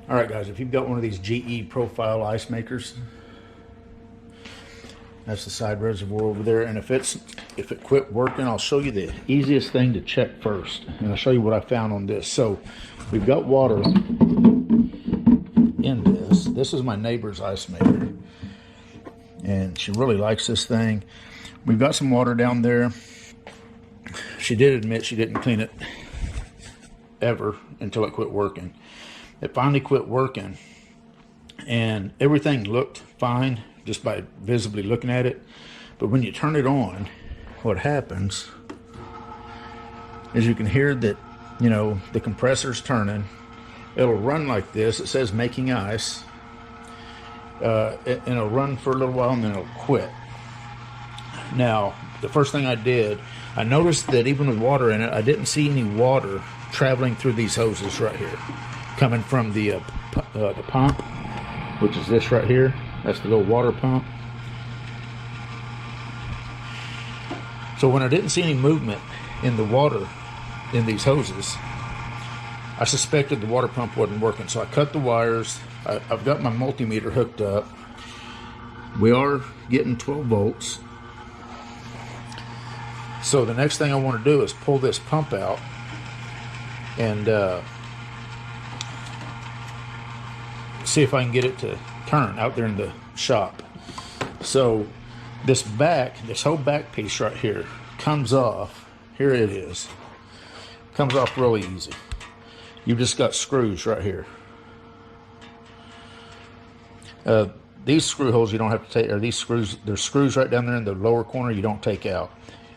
All right, guys, if you've got one of these GE profile ice makers, that's the side reservoir over there. And if it quit working, I'll show you the easiest thing to check first. And I'll show you what I found on this. So we've got water in this. This is my neighbor's ice maker. And she really likes this thing. We've got some water down there. She did admit she didn't clean it ever until it quit working. It finally quit working, and everything looked fine just by visibly looking at it. But when you turn it on, what happens is you can hear that, you know, the compressor's turning. It'll run like this. It says making ice. And it'll run for a little while and then it'll quit. Now, the first thing I did, I noticed that even with water in it, I didn't see any water traveling through these hoses right here, coming from the pump, which is this right here. That's the little water pump. So when I didn't see any movement in the water in these hoses, I suspected the water pump wasn't working. So I cut the wires. I've got my multimeter hooked up. We are getting 12 volts. So the next thing I want to do is pull this pump out and see if I can get it to turn out there in the shop. So this whole back piece right here comes off. Here it is. Comes off really easy. You've just got screws right here. These screw holes you don't have to take, or these screws, there's screws right down there in the lower corner you don't take out.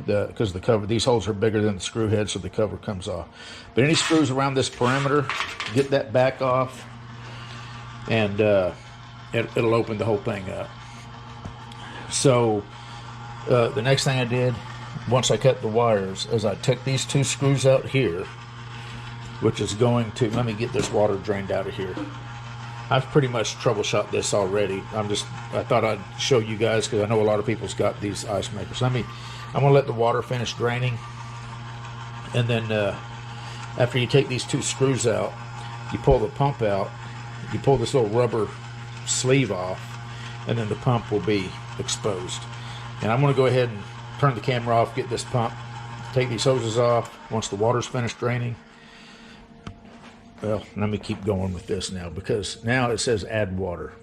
Because the cover, these holes are bigger than the screw head, so the cover comes off. But any screws around this perimeter, get that back off, and it'll open the whole thing up. So the next thing I did, once I cut the wires, is I took these two screws out here, which is going to, let me get this water drained out of here. I've pretty much troubleshot this already. I thought I'd show you guys because I know a lot of people's got these ice makers. I'm gonna let the water finish draining, and then after you take these two screws out, you pull the pump out, you pull this little rubber sleeve off, and then the pump will be exposed. And I'm gonna go ahead and turn the camera off, get this pump, take these hoses off once the water's finished draining. Well, let me keep going with this now, because now it says add water.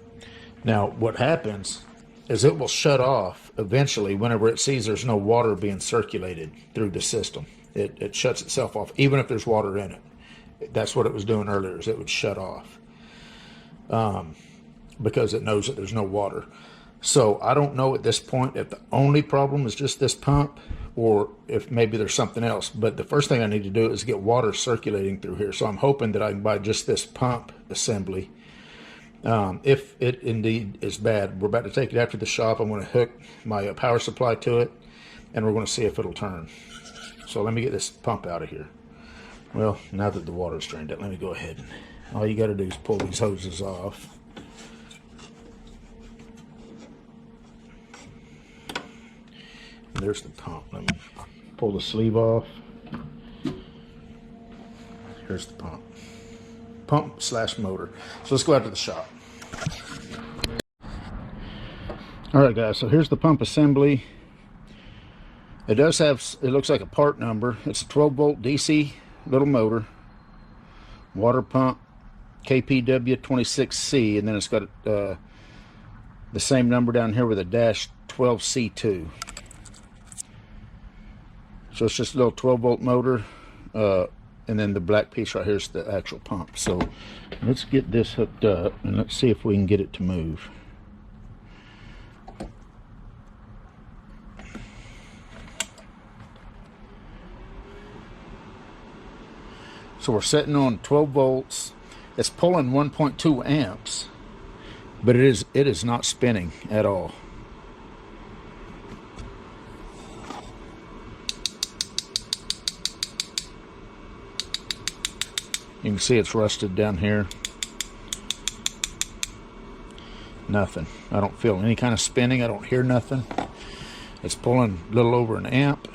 Now what happens is it will shut off eventually whenever it sees there's no water being circulated through the system. It shuts itself off, even if there's water in it. That's what it was doing earlier, is it would shut off because it knows that there's no water. So I don't know at this point if the only problem is just this pump or if maybe there's something else. But the first thing I need to do is get water circulating through here. So I'm hoping that I can buy just this pump assembly. If it indeed is bad, we're about to take it out to the shop. I'm going to hook my power supply to it, and we're going to see if it'll turn. So let me get this pump out of here. Well, now that the water's drained out, let me go ahead. All you got to do is pull these hoses off. And there's the pump. Let me pull the sleeve off. Here's the pump. Pump/motor. So let's go out to the shop. Alright guys, so here's the pump assembly. It does have, it looks like a part number. It's a 12 volt DC little motor. Water pump KPW26C, and then it's got the same number down here with a dash 12C2. So it's just a little 12 volt motor. And then the black piece right here is the actual pump. So let's get this hooked up and let's see if we can get it to move. So we're setting on 12 volts. It's pulling 1.2 amps, but it is not spinning at all. You can see it's rusted down here. Nothing. I don't feel any kind of spinning. I don't hear nothing. It's pulling a little over an amp.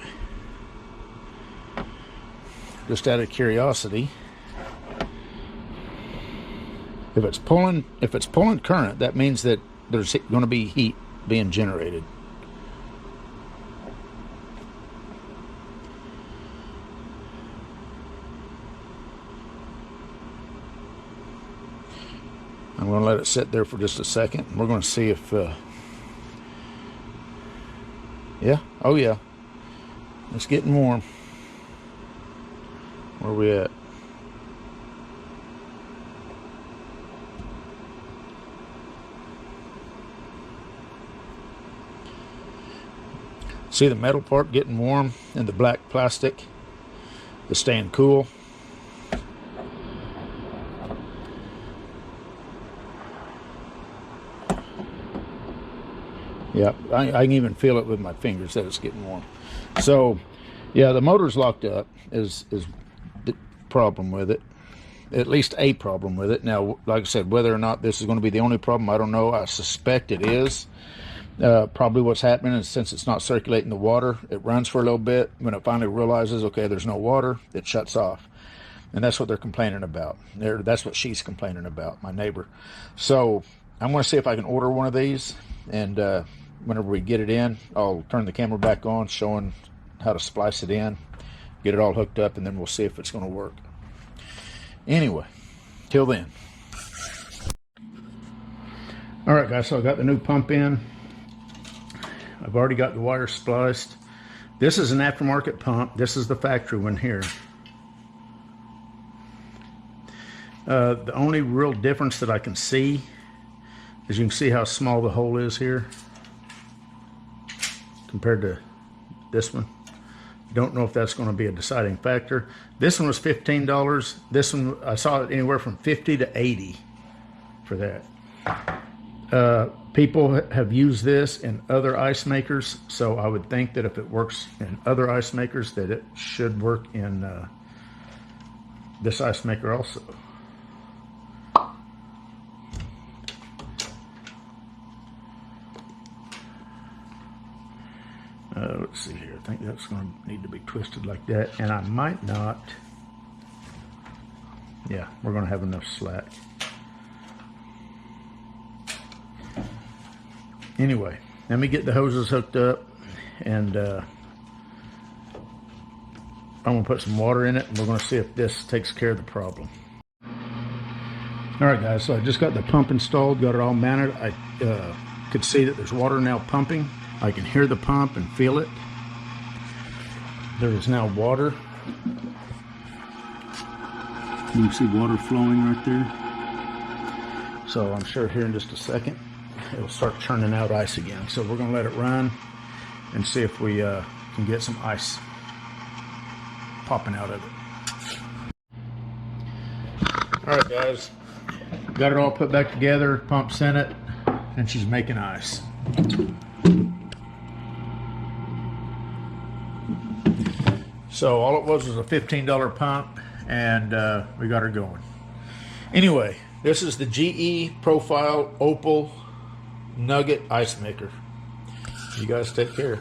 Just out of curiosity, If it's pulling current, that means that there's going to be heat being generated. I'm going to let it sit there for just a second. We're going to see if, yeah, oh yeah, it's getting warm. Where are we at? See the metal part getting warm and the black plastic is staying cool. Yeah, I can even feel it with my fingers that it's getting warm. So, yeah, the motor's locked up is the problem with it. At least a problem with it. Now, like I said, whether or not this is going to be the only problem, I don't know. I suspect it is. Probably what's happening is since it's not circulating the water, it runs for a little bit. When it finally realizes, okay, there's no water, it shuts off. And that's what they're complaining about. That's what she's complaining about, my neighbor. So I'm going to see if I can order one of these, and whenever we get it in, I'll turn the camera back on, showing how to splice it in, get it all hooked up, and then we'll see if it's going to work. Anyway, till then. All right, guys, so I got the new pump in. I've already got the wire spliced. This is an aftermarket pump. This is the factory one here. The only real difference that I can see is you can see how small the hole is here compared to this one. Don't know if that's going to be a deciding factor. This one was $15. This one, I saw it anywhere from $50 to $80 for that. People have used this in other ice makers, so I would think that if it works in other ice makers, that it should work in this ice maker also. Let's see here. I think that's going to need to be twisted like that, and I might not. Yeah, we're going to have enough slack. Anyway, let me get the hoses hooked up, and I'm going to put some water in it, and we're going to see if this takes care of the problem. All right, guys, so I just got the pump installed, got it all mounted. I could see that there's water now pumping. I can hear the pump and feel it. There is now water. You can see water flowing right there. So I'm sure here in just a second, it'll start churning out ice again. So we're going to let it run and see if we can get some ice popping out of it. All right, guys, got it all put back together, pump's in it, and she's making ice. So all it was a $15 pump, and we got her going. Anyway, this is the GE Profile Opal Nugget Ice Maker. You guys take care.